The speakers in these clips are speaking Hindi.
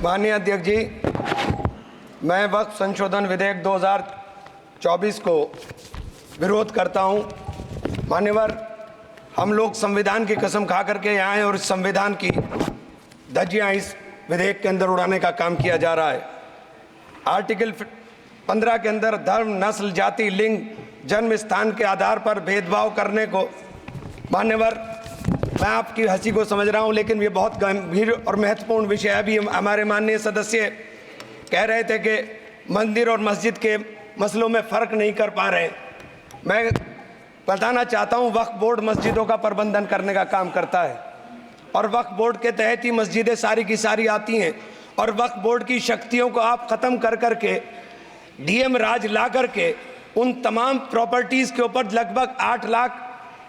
माननीय अध्यक्ष जी, मैं वक्फ संशोधन विधेयक 2024 को विरोध करता हूं। मान्यवर, हम लोग संविधान की कसम खा करके यहाँ आए और इस संविधान की धज्जियां इस विधेयक के अंदर उड़ाने का काम किया जा रहा है। आर्टिकल 15 के अंदर धर्म, नस्ल, जाति, लिंग, जन्म स्थान के आधार पर भेदभाव करने को, मान्यवर मैं आपकी हंसी को समझ रहा हूं, लेकिन ये बहुत गंभीर और महत्वपूर्ण विषय है। अभी हमारे माननीय सदस्य कह रहे थे कि मंदिर और मस्जिद के मसलों में फ़र्क नहीं कर पा रहे। मैं बताना चाहता हूं, वक्फ बोर्ड मस्जिदों का प्रबंधन करने का काम करता है और वक्फ बोर्ड के तहत ही मस्जिदें सारी की सारी आती हैं। और वक्फ बोर्ड की शक्तियों को आप ख़त्म कर करके डीएम राज ला करके उन तमाम प्रॉपर्टीज़ के ऊपर लगभग 8 लाख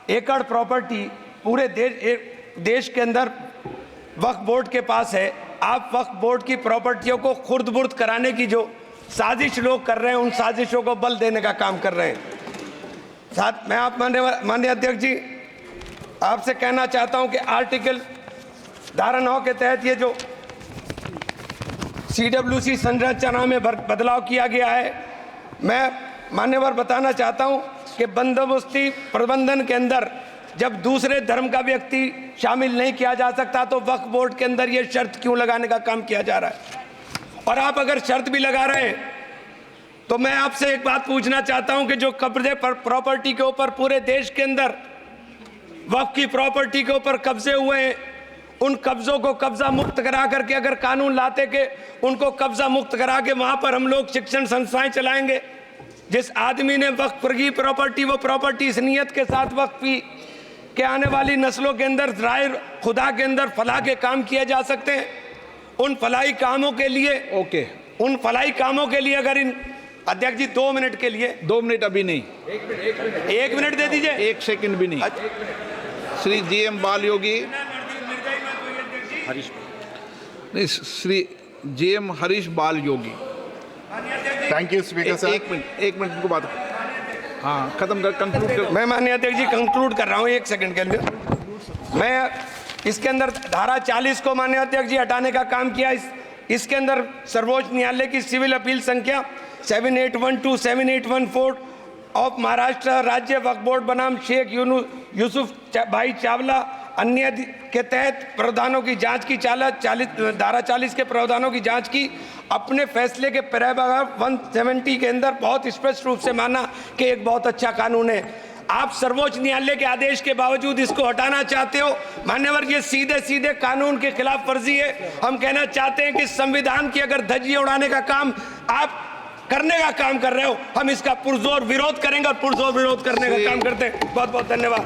एकड़ प्रॉपर्टी पूरे देश के अंदर वक्फ बोर्ड के पास है। आप वक्फ बोर्ड की प्रॉपर्टियों को खुर्द बुर्द कराने की जो साजिश लोग कर रहे हैं, उन साजिशों को बल देने का काम कर रहे हैं। साथ मैं आप माननीय अध्यक्ष जी आपसे कहना चाहता हूं कि आर्टिकल धारा 9 के तहत ये जो CWC संरचना में बदलाव किया गया है, मैं मान्यवर बताना चाहता हूं कि बंदोबस्ती प्रबंधन के अंदर जब दूसरे धर्म का व्यक्ति शामिल नहीं किया जा सकता, तो वक्फ बोर्ड के अंदर ये शर्त क्यों लगाने का काम किया जा रहा है? और आप अगर शर्त भी लगा रहे हैं तो मैं आपसे एक बात पूछना चाहता हूं कि जो कब्जे पर प्रॉपर्टी के ऊपर पूरे देश के अंदर वक्फ की प्रॉपर्टी के ऊपर कब्जे हुए हैं, उन कब्जों को कब्जा मुक्त करा करके अगर कानून लाते कि उनको कब्जा मुक्त करा के वहां पर हम लोग शिक्षण संस्थाएं चलाएंगे। जिस आदमी ने वक्फ की प्रॉपर्टी, वो प्रॉपर्टी इस नियत के साथ वक्फ की कि आने वाली नस्लों के अंदर राय खुदा के अंदर फलाह के काम किए जा सकते हैं। उन फलाही कामों के लिए उन फलाही कामों के लिए अगर इन अध्यक्ष जी 2 मिनट के लिए 2 मिनट अभी नहीं, 1 मिनट दे दीजिए, 1 सेकंड भी नहीं। श्री GM बाल योगी, नहीं, Shri GM Harish Bal Yogi. Thank you speaker sir. 1 minute को बात, हाँ खत्म कर, कंक्लूड कर। मैं माननीय अध्यक्ष जी कंक्लूड कर रहा हूँ 1 सेकंड के लिए। मैं इसके अंदर धारा 40 को माननीय अध्यक्ष जी हटाने का काम किया। इसके अंदर सर्वोच्च न्यायालय की सिविल अपील संख्या 7812 7814 ऑफ महाराष्ट्र राज्य वक्फ बोर्ड बनाम शेख यूसुफ भाई चावला अन्य के तहत प्रावधानों की जांच की धारा 40 के प्रावधानों की जांच की। अपने फैसले के पैराग्राफ 170 के अंदर बहुत स्पष्ट रूप से माना कि एक बहुत अच्छा कानून है। आप सर्वोच्च न्यायालय के आदेश के बावजूद इसको हटाना चाहते हो। मान्यवर, ये सीधे सीधे कानून के खिलाफ वर्जी है। हम कहना चाहते हैं कि संविधान की अगर धज्जियां उड़ाने का काम आप करने का काम कर रहे हो, हम इसका पुरजोर विरोध करेंगे और पुरजोर विरोध करने का काम करते हैं। बहुत बहुत धन्यवाद।